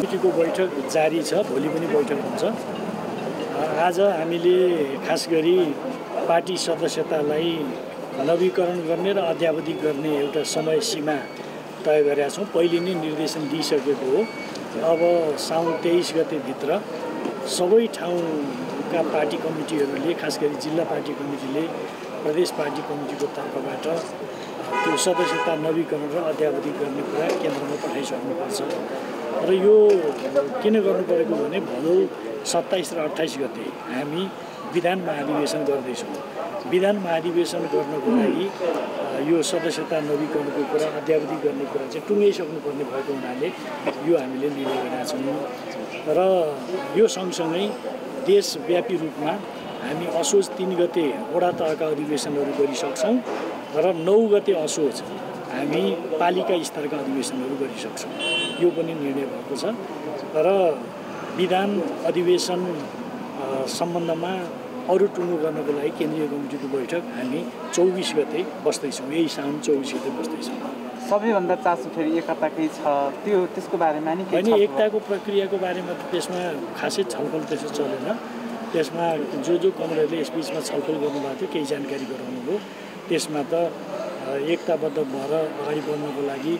कमिटीको बैठक जारी छ, भोलि पनि बैठक हुन्छ। आज हामीले खास गरी पार्टी सदस्यतालाई नवीकरण गर्ने र अद्यावधिक गर्ने एउटा समय सीमा तय गरेका छौँ। पहिले नै निर्देशन दिइसकेको हो। अब साउन 23 गतेभित्र सबै ठाउँका पार्टी कमिटीहरूले, खास गरी जिल्ला पार्टी कमिटीले प्रदेश पार्टी कमिटीको तर्फबाट त्यो सदस्यता नवीकरण र अद्यावधिक गर्ने कुरा केन्द्रमा पठाइसक्नुपर्छ। र यो किन गर्नु परेको भने भदौ 27 र 28 गते हामी विधान महाधिवेशन गर्दैछौँ। विधान महाधिवेशन गर्नको लागि यो सदस्यता नवीकरणको कुरा, अद्यावधिक गर्ने कुरा चाहिँ टुङ्गाइसक्नुपर्ने भएको हुनाले यो हामीले निर्णय गरेका छौँ। र यो सँगसँगै देशव्यापी रूपमा हामी असोज 3 गते वडा तहका अधिवेशनहरू गरिसक्छौँ र 9 गते असोज हामी पालिका स्तरका अधिवेशनहरू गरिसक्छौँ। यो पनि निर्णय भएको छ। र विधान अधिवेशन सम्बन्धमा अरू टुङ्गो गर्नको लागि केन्द्रीय कमिटीको बैठक हामी 24 गते बस्दैछौँ। यही साउन 24 गते बस्दैछौँ। सबैभन्दा चासो फेरि एकताकै छ, त्यसको बारेमा नि होइन, एकताको प्रक्रियाको बारेमा त त्यसमा खासै छलफल त्यसो चलेन। त्यसमा जो कमरेडले यसबिचमा छलफल गर्नुभएको थियो, केही जानकारी गराउनु भयो। त्यसमा त एकताबद्ध भएर अगाडि बढ्नको लागि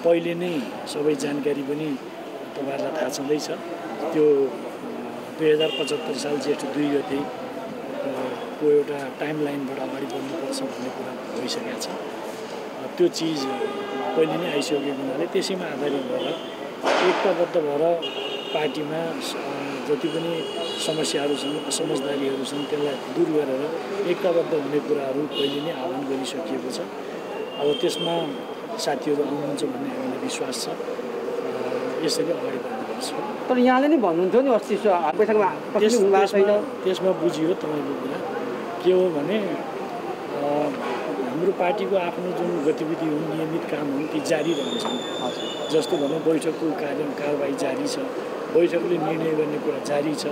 पहिले नै सबै जानकारी पनि तपाईँहरूलाई थाहा छँदैछ। त्यो 2075 साल जेठ 2 गते को एउटा टाइमलाइनबाट अगाडि बढ्नुपर्छ भन्ने कुरा भइसकेको छ। त्यो चिज पहिले नै आइसकेको हुनाले त्यसैमा आधारित भएर एकताबद्ध भएर पार्टीमा जति पनि समस्याहरू छन्, असमझदारीहरू छन्, त्यसलाई दूर गरेर एकताबद्ध हुने कुराहरू पहिले नै आह्वान गरिसकिएको छ। अब त्यसमा साथीहरू आउनुहुन्छ भन्ने हामीलाई विश्वास छ। यसरी अगाडि बढ्नुपर्छ। तर यहाँले नै भन्नुहुन्थ्यो नि अस्ति बैठकमा त्यसमा बुझियो तपाईँको कुरा के हो भने हाम्रो पार्टीको आफ्नो जुन गतिविधि हुन्, नियमित काम हुन्, ती जारी रहन्छन्। जस्तो भनौँ बैठकको कारबाही जारी छ, बैठकले निर्णय गर्ने कुरा जारी छ,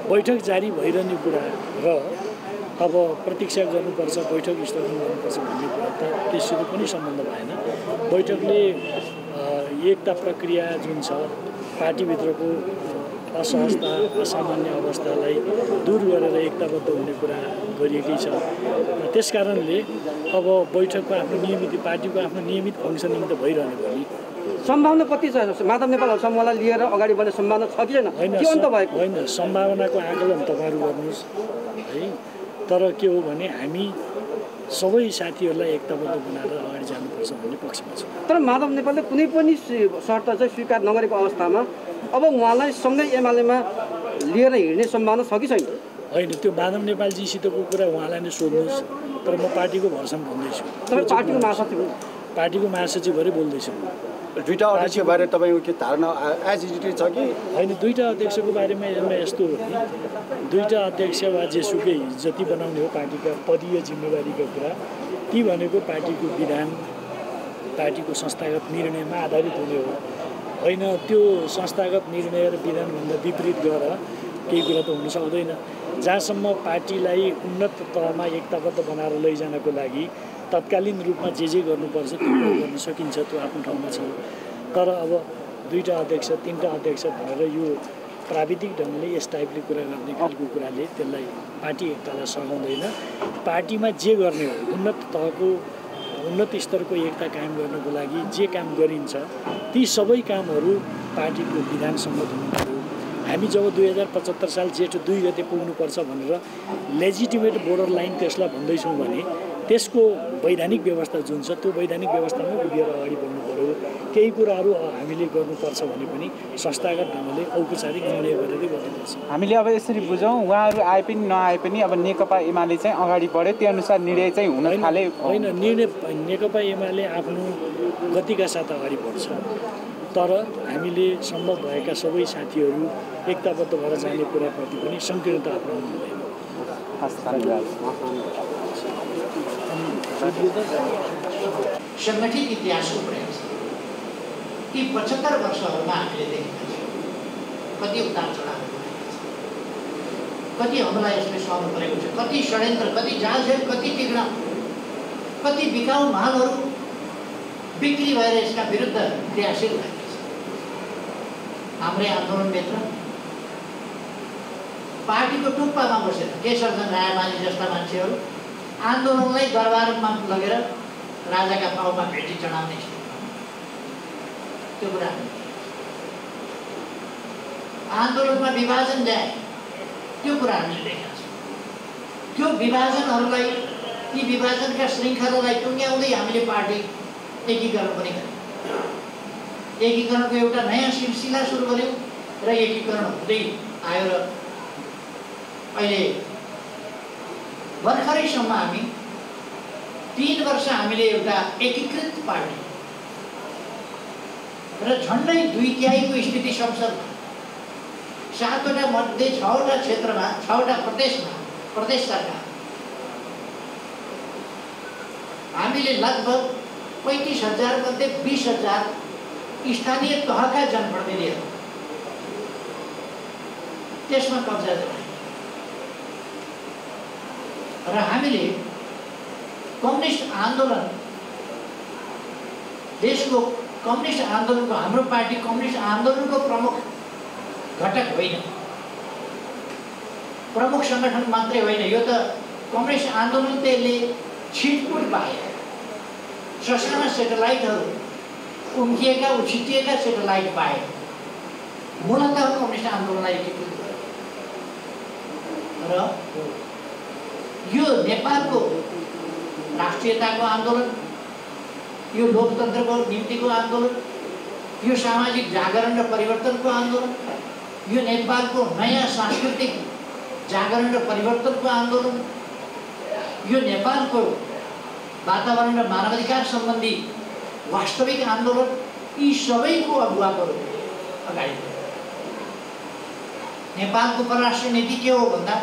बैठक जारी भइरहने कुरा र अब प्रतीक्षा गर्नुपर्छ, बैठक स्थगन गर्नुपर्छ भन्ने कुरा त त्यसरी पनि सम्बन्ध भएन। बैठकले एकता प्रक्रिया जुन छ, पार्टीभित्रको असहजता, असामान्य अवस्थालाई दूर गरेर एकताबद्ध हुने कुरा गरिएकै छ। त्यस कारणले अब बैठकको आफ्नो नियमित, पार्टीको आफ्नो नियमित फङ्सनिङ त भइरहने भयो नि। सम्भावना कति छ? माधव नेपाल समूहलाई लिएर अगाडि बढ्ने सम्भावना छ कि छैन? होइन, सम्भावनाको आकलन तपाईँहरू गर्नुहोस् है। तर के हो भने हामी सबै साथीहरूलाई एकताबद्ध बनाएर अगाडि जानुपर्छ भन्ने पक्षमा छ। तर माधव नेपालले कुनै पनि शर्त चाहिँ स्वीकार नगरेको अवस्थामा अब उहाँलाई सँगै एमालेमा लिएर हिँड्ने सम्भावना छ कि छैन? होइन त्यो माधव नेपालजीसितको कुरा उहाँलाई नै सोध्नुहोस् तर म पार्टीको भर्सन भन्दैछु तपाईँ पार्टीको महासचिव हुन्। पार्टीको महासचिव भएर बोल्दैछु दुईटा अध्यक्ष बारे तपाईँको के धारणा एज इट छ कि होइन दुईटा अध्यक्षको बारेमा यस्तो हो कि दुईटा अध्यक्ष वा जेसुकै जति बनाउने हो पार्टीका पदीय जिम्मेवारीका कुरा ती भनेको पार्टीको विधान पार्टीको संस्थागत निर्णयमा आधारित हुने हो होइन त्यो संस्थागत निर्णय र विधानभन्दा विपरीत गरेर केही कुरा त हुन सक्दैन जहाँसम्म पार्टीलाई उन्नत तहमा एकताबद्ध बनाएर लैजानको लागि तत्कालीन रूपमा जे गर्नुपर्छ त्यो गर्न सकिन्छ त्यो आफ्नो ठाउँमा छ तर अब दुईटा अध्यक्ष तीनटा अध्यक्ष भनेर यो प्राविधिक ढङ्गले यस टाइपले कुरा गर्ने खालको कुराले त्यसलाई पार्टी एकतालाई सघाउँदैन पार्टीमा जे गर्ने हो उन्नत तहको उन्नत स्तरको एकता कायम गर्नको लागि जे काम गरिन्छ ती सबै कामहरू पार्टीको विधान सम्मत हुनु पर्यो हामी जब 2075 साल जेठ 2 गते पुग्नुपर्छ भनेर लेजिटिमेट बोर्डर लाइन त्यसलाई भन्दैछौँ भने त्यसको वैधानिक व्यवस्था जुन छ त्यो वैधानिक व्यवस्थामा उभिएर अगाडि बढ्नु पर्यो केही कुराहरू हामीले गर्नुपर्छ भने पनि संस्थागत ढङ्गले औपचारिक निर्णय गरेरै गर्नुपर्छ हामीले अब यसरी बुझौँ उहाँहरू आए पनि नआए पनि अब नेकपा एमाले चाहिँ अगाडि बढ्यो त्यो अनुसार निर्णय चाहिँ हुन थाले होइन निर्णय नेकपा एमाले आफ्नो गतिका साथ अगाडि बढ्छ तर हामीले सम्भव भएका सबै साथीहरू एकताबद्ध भएर जाने कुराप्रति पनि संकीर्णता अपनाउनु हुँदैन संगठित इतिहासको प्रयास ती 75 वर्षहरूमा हामीले देखेका छौँ कति उतार चढावहरू कति हमला यसले सहनु परेको छ कति षड्यन्त्र कति जालझेल कति तिग्ना कति बिकाउ मालहरू बिक्री भएर यसका विरुद्ध क्रियाशील भएका छन् हाम्रै आन्दोलनभित्र पार्टीको टुप्पामा बसेर केशरचन्द्र रायमाझी जस्ता मान्छेहरू आन्दोलनलाई दरबारमा लगेर राजाका पाउमा भेटी चढाउने त्यो कुरा आन्दोलनमा विभाजन ल्याए त्यो कुरा हामीले देखेका छौँ त्यो विभाजनहरूलाई ती विभाजनका श्रृङ्खलालाई टुङ्ग्याउँदै हामीले पार्टी एकीकरण पनि गर्यौँ एकीकरणको एउटा नयाँ सिलसिला सुरु गर्यौँ र एकीकरण हुँदै आयो र अहिले भर्खरैसम्म हामी 3 वर्ष हामीले एउटा एकीकृत पार्टी र झन्डै 2/3 स्थिति संसदमा 7वटा मध्ये 6वटा क्षेत्रमा 6वटा प्रदेशमा प्रदेश सरकार हामीले लगभग 35,000 मध्ये 20,000 स्थानीय तहका जनप्रतिनिधिहरू त्यसमा कब्जा जमाए र हामीले कम्युनिस्ट आन्दोलन देशको कम्युनिस्ट आन्दोलनको हाम्रो पार्टी कम्युनिस्ट आन्दोलनको प्रमुख घटक होइन प्रमुख सङ्गठन मात्रै होइन यो त कम्युनिस्ट आन्दोलन त्यसले छिटपुट बाहेक ससाना सेटेलाइटहरू उम्किएका उछिटिएका सेटेलाइट बाहेक मूलतः कम्युनिस्ट आन्दोलनलाई एकीकृत गर्यो र यो नेपालको राष्ट्रियताको आन्दोलन यो लोकतन्त्रको निम्तिको आन्दोलन यो सामाजिक जागरण र परिवर्तनको आन्दोलन यो नेपालको नयाँ सांस्कृतिक जागरण र परिवर्तनको आन्दोलन यो नेपालको वातावरण र मानवाधिकार सम्बन्धी वास्तविक आन्दोलन यी सबैको अगुवाको अगाडि नेपालको परराष्ट्र नीति के हो भन्दा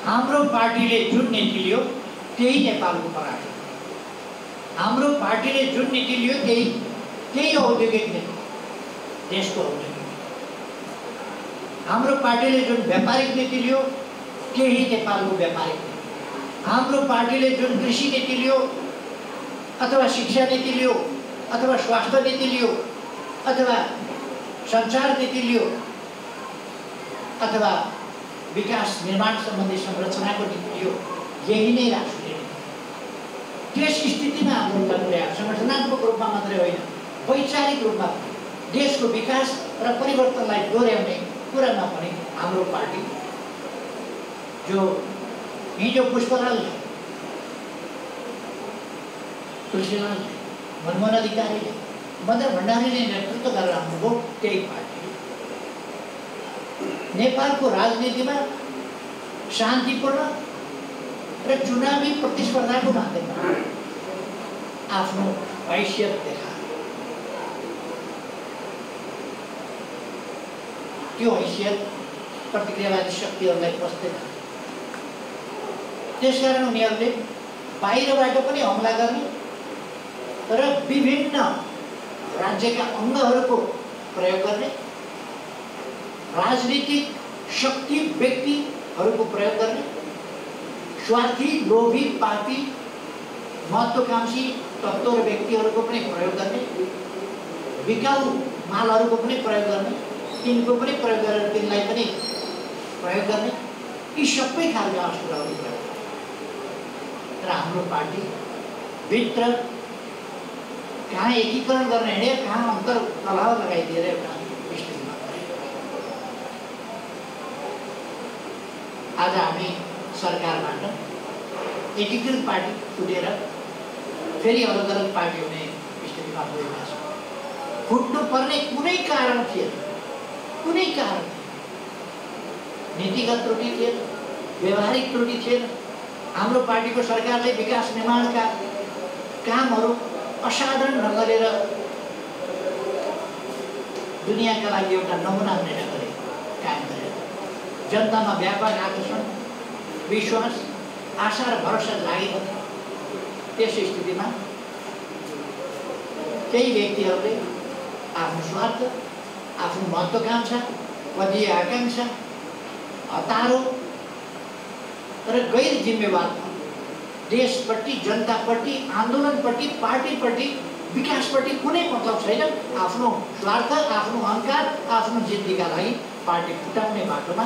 हाम्रो पार्टीले जुन नीति लियो त्यही नेपालको परराष्ट्र हाम्रो पार्टीले जुन नीति लियो त्यही औद्योगिक नीति देशको औद्योगिक हाम्रो पार्टीले जुन व्यापारिक नीति लियो त्यही नेपालको व्यापारिक नीति हाम्रो पार्टीले जुन कृषि नीति लियो अथवा शिक्षा नीति लियो अथवा स्वास्थ्य नीति लियो अथवा सञ्चार नीति लियो अथवा विकास निर्माण सम्बन्धी संरचनाको नीति लियो यही नै राष्ट्रिय नीति त्यस स्थितिमा हाम्रो प्रयास संगठनात्मक रूपमा मात्रै होइन वैचारिक रूपमा देशको विकास र परिवर्तनलाई डोर्याउने कुरामा पनि हाम्रो पार्टी जो हिजो पुष्पलालले तुलसीलाल मनमोहन अधिकारीले मदन भण्डारीले नेतृत्व गरेर आउनुभयो त्यही पार्टी नेपालको राजनीतिमा शान्तिपूर्ण र चुनावी प्रतिस्पर्धाको माध्यममा आफ्नो हैसियत देखाए। त्यो हैसियत प्रतिक्रियावादी शक्तिहरूलाई पस्दैन। त्यसकारण उनीहरूले बाहिरबाट पनि हमला गर्ने र विभिन्न राज्यका अङ्गहरूको प्रयोग गर्ने, राजनीतिक शक्ति व्यक्तिहरूको प्रयोग गर्ने, स्वार्थी लोभी पापी महत्त्वकांक्षी तत्त्व र व्यक्तिहरूको पनि प्रयोग गर्ने, बिकाउ मालहरूको पनि प्रयोग गर्ने, तिनको पनि प्रयोग गरेर तिनलाई पनि प्रयोग गर्ने, यी सबै खालका अस्त्रहरू प्रयोग गर्ने। र हाम्रो पार्टी भित्र कहाँ एकीकरण गर्न हिँडे, कहाँ अन्तर कलह लगाइदिएर एउटा स्थितिमा पऱ्यो। आज हामी सरकारबाट एकीकृत पार्टी फुटेर फेरि अलग अलग पार्टी हुने स्थितिमा गइरहेको छ। फुट्नु पर्ने कुनै कारण थिएन, कुनै कारण थिएन। नीतिगत त्रुटि थिएन, व्यवहारिक त्रुटि थिएन। हाम्रो पार्टीको सरकारले विकास निर्माणका कामहरू असाधारण ढङ्गले र दुनियाँका लागि एउटा नमुना हुने ढङ्गले कायम गरेर जनतामा व्यापक आकर्षण, विश्वास, आशा र भरोसा जागेको थियो। त्यस स्थितिमा केही व्यक्तिहरूले आफ्नो स्वार्थ, आफ्नो महत्त्वकांक्षा, पदीय आकांक्षा, हतारो र गैर जिम्मेवार देशप्रति, जनताप्रति, आन्दोलनप्रति, पार्टीप्रति, विकासप्रति कुनै मतलब छैन। आफ्नो स्वार्थ, आफ्नो अहङ्कार, आफ्नो जिद्दीका लागि पार्टी फुटाउने बाटोमा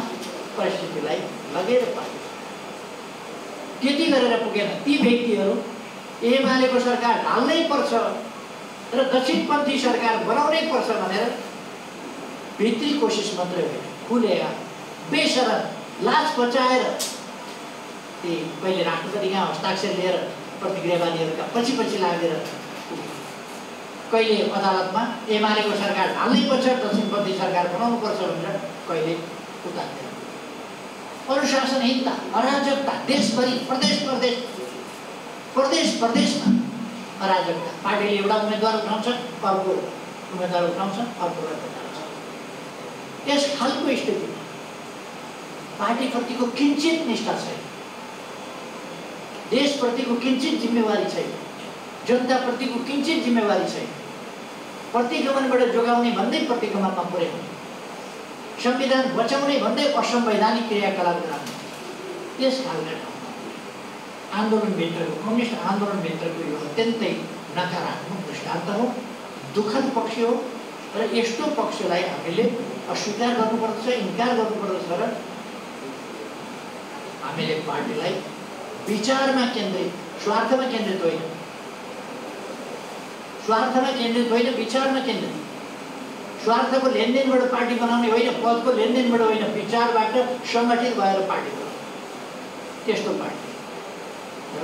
परिस्थितिलाई लगेर पार्टी त्यति गरेर पुगेन। ती व्यक्तिहरू एमालेको सरकार ढाल्नै पर्छ र दक्षिणपन्थी सरकार बनाउनै पर्छ भनेर भित्री कोसिस मात्रै होइन, खुलेर बेसरम लाज बचाएर ती पहिले राष्ट्रपतिका हस्ताक्षर लिएर प्रतिक्रियावादीहरूका पछि पछि लागेर कहिले अदालतमा एमालेको सरकार ढाल्नै पर्छ, दक्षिणपन्थी सरकार बनाउनु पर्छ भनेर कहिले उतार्दैन। अनुशासनहीनता, अराजकता देशभरि, प्रदेश प्रदेशमा अराजकता। पार्टीले एउटा उम्मेदवार उठाउँछ, अर्को उम्मेदवार उठाउँछ, अर्को उठाउँछ। त्यस खालको स्थितिमा पार्टीप्रतिको किञ्चित निष्ठा छैन, देशप्रतिको किञ्चित जिम्मेवारी छैन, जनताप्रतिको किञ्चित जिम्मेवारी छैन। प्रतिगमनबाट जोगाउने भन्दै प्रतिगमनमा पुर्याउने, संविधान बचाउने भन्दै असंवैधानिक क्रियाकलाप गराउने, त्यस खालका ठाउँमा आन्दोलनभित्रको, कम्युनिस्ट आन्दोलनभित्रको यो अत्यन्तै नकारात्मक दृष्टान्त हो, दुःखद पक्ष हो। र यस्तो पक्षलाई हामीले अस्वीकार गर्नुपर्दछ, इन्कार गर्नुपर्दछ र हामीले पार्टीलाई विचारमा केन्द्रित, स्वार्थमा केन्द्रित होइन, विचारमा केन्द्रित, स्वार्थको लेनदेनबाट पार्टी बनाउने होइन, पदको लेनदेनबाट होइन, विचारबाट सङ्गठित भएर पार्टी बनाउने त्यस्तो पार्टी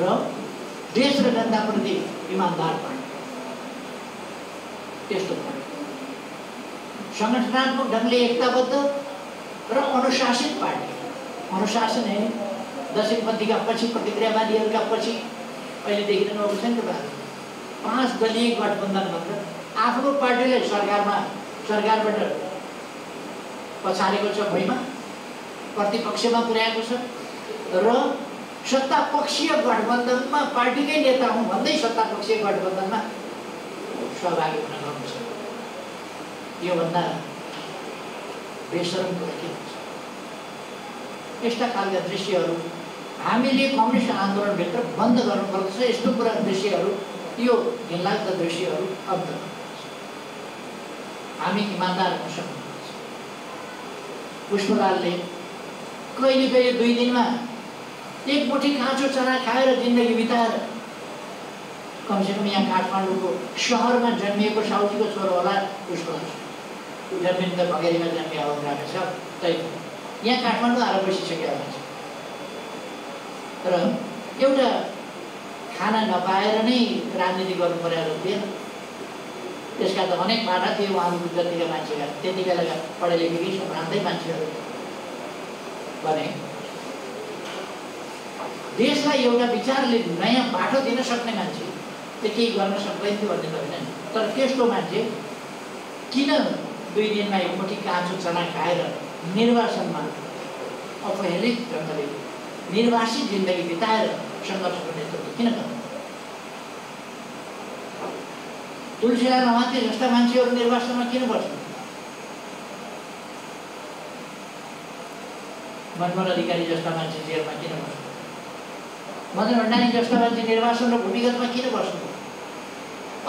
र देश र जनताप्रति इमान्दार पार्टी, त्यस्तो पार्टी सङ्गठनात्मक ढङ्गले एकताबद्ध र अनुशासित पार्टी। अनुशासन है दक्षिणपन्थीका पछि, प्रतिक्रियावादीहरूका पछि अहिले देखिरहनु भएको छ नि त, 5 दलीय गठबन्धन भनेर आफ्नो पार्टीले सरकारबाट पछारेको छ, भुइँमा प्रतिपक्षमा पुर्याएको छ र सत्तापक्षीय गठबन्धनमा पार्टीकै नेता हुँ भन्दै सत्तापक्षीय गठबन्धनमा सहभागी हुन सक्छ। योभन्दा बेसरम कुरा के हुन्छ? यस्ता खालका दृश्यहरू हामीले कम्युनिस्ट आन्दोलनभित्र बन्द गर्नुपर्दछ। यस्तो कुरा दृश्यहरू, यो घिनलाग्दो दृश्यहरू अन्त गर्नुपर्छ। हामी इमान्दार हुन सक्नुपर्छ। पुष्पलालले कहिले 2 दिनमा एक मुठी काँचो चना खाएर जिन्दगी बिताएर कमसेकम यहाँ काठमाडौँको सहरमा जन्मिएको साउजीको छोरो होला पुष्पलाल, जन्मिनु त भगेरीमा जन्मिया हो रहेछ, तैपनि यहाँ काठमाडौँ आएर बसिसकेको हुन्छ र एउटा खाना नपाएर नै राजनीति गर्नु परेको थिएन। त्यसका त अनेक बाटा थिए उहाँहरूको जतिका मान्छेका, त्यति बेलाका पढे लेखेकै सम्भ्रान्तै मान्छेहरू भने देशलाई एउटा विचारले नयाँ बाटो दिन सक्ने मान्छे त्यो केही गर्न सक्दैन थियो भन्ने त होइन, तर त्यस्तो मान्छे किन 2 दिनमा एक मुठी काँचो चना खाएर निर्वाचनमा अपहेलित ढङ्गले निर्वासित जिन्दगी बिताएर सङ्घर्षको नेतृत्व किन गर्नु? तुलसीलाल नमाते जस्ता मान्छेहरू निर्वाचनमा किन बस्नु? मनमोहन अधिकारी जस्ता मान्छे जेलमा किन बस्नु? मदन भण्डारी जस्ता मान्छे निर्वाचन र भूमिगतमा किन बस्नु?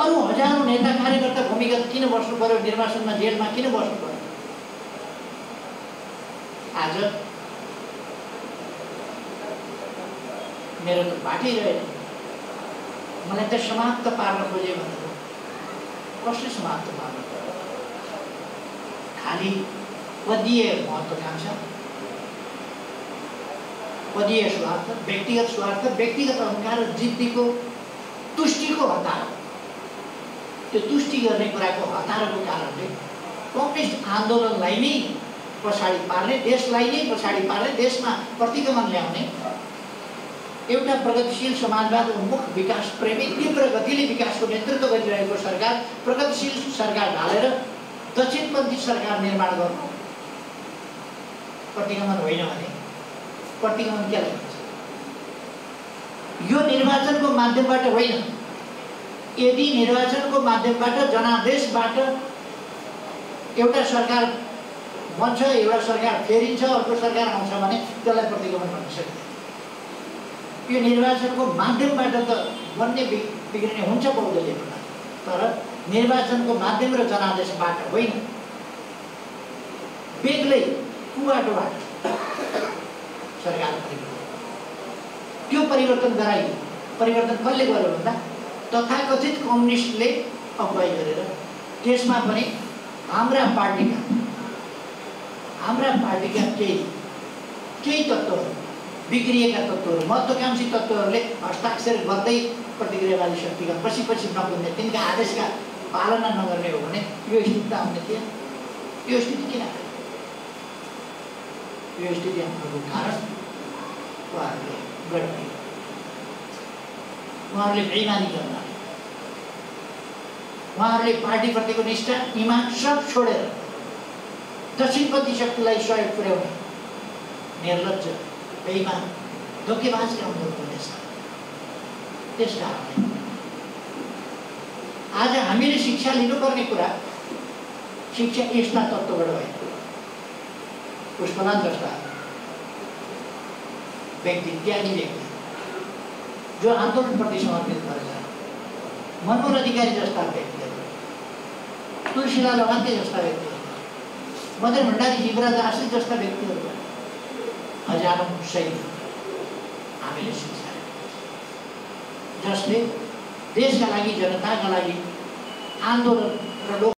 अरू हजारौँ नेता कार्यकर्ता भूमिगत किन बस्नु पर्यो? निर्वाचनमा जेलमा किन बस्नु पर्यो? आज मेरो त बाटै रहेन। मलाई त समाप्त पार्न खोजे भनेर कसले समाप्त पार्न पर्यो? खालि पदीय महत्त्वाकांक्षा, पदीय स्वार्थ, व्यक्तिगत स्वार्थ, व्यक्तिगत अहङ्कार र जिद्दीको तुष्टिको हतार, त्यो तुष्टि गर्ने कुराको हतारको कारणले कम्युनिस्ट आन्दोलनलाई नै पछाडि पार्ने, देशलाई नै पछाडि पार्ने, देशमा प्रतिगमन ल्याउने एउटा प्रगतिशील समाजवाद उन्मुख विकास प्रेमी तीव्र गतिले विकासको नेतृत्व गरिरहेको सरकार, प्रगतिशील सरकार ढालेर दक्षिणपन्थी सरकार निर्माण गर्नु प्रतिगमन होइन भने प्रतिगमन केलाई भन्छ? यो निर्वाचनको माध्यमबाट होइन। यदि निर्वाचनको माध्यमबाट जनादेशबाट एउटा सरकार बन्छ, एउटा सरकार फेरिन्छ, अर्को सरकार आउँछ भने त्यसलाई प्रतिगमन भन्न सकिन्छ। यो निर्वाचनको माध्यमबाट त बन्ने बिग्रिने हुन्छ बहुदलीय प्रणाली, तर निर्वाचनको माध्यम र जनादेशबाट होइन, बेग्लै कुबाटोबाट सरकार परिवर्तन। त्यो परिवर्तन गराइयो। परिवर्तन कसले गर्यो भन्दा तथाकथित कम्युनिस्टले अगुवाई गरेर त्यसमा पनि हाम्रा पार्टीका केही तत्त्वहरू, बिग्रिएका तत्त्वहरू, महत्त्वाकांक्षी तत्त्वहरूले हस्ताक्षर गर्दै प्रतिक्रियावादी शक्तिका पछि नपुग्ने, तिनका आदेशका पालना नगर्ने हो भने यो स्थिति आउने थिएन। यो स्थिति किन आयो? यो स्थिति आउनुको कारण उहाँहरूले गडबडी, उहाँहरूले बेइमानी गर्न, उहाँहरूले पार्टीप्रतिको निष्ठा, इमान सब छोडेर दक्षिणपन्थी शक्तिलाई सहयोग पुर्याउने निर्लज्ज, बेइमान, धोकेबाज काम गर्नुपर्नेछ। त्यसकारणले आज हामीले शिक्षा लिनुपर्ने कुरा शिक्षा यस्ता तत्त्वबाट होइन। पुष्पलाल जस्ता व्यक्ति, त्यागी व्यक्ति जो आन्दोलनप्रति समर्पित भएर जाने, मनमोहन अधिकारी जस्ता व्यक्तिहरू, तुलसीलाल नमाते जस्ता व्यक्तिहरू, मदन भण्डारी, जीवराज आश्रित जस्ता व्यक्तिहरू, हजारौँ शहीद हामीले शिक्षा जसले देशका लागि, जनताका लागि आन्दोलन र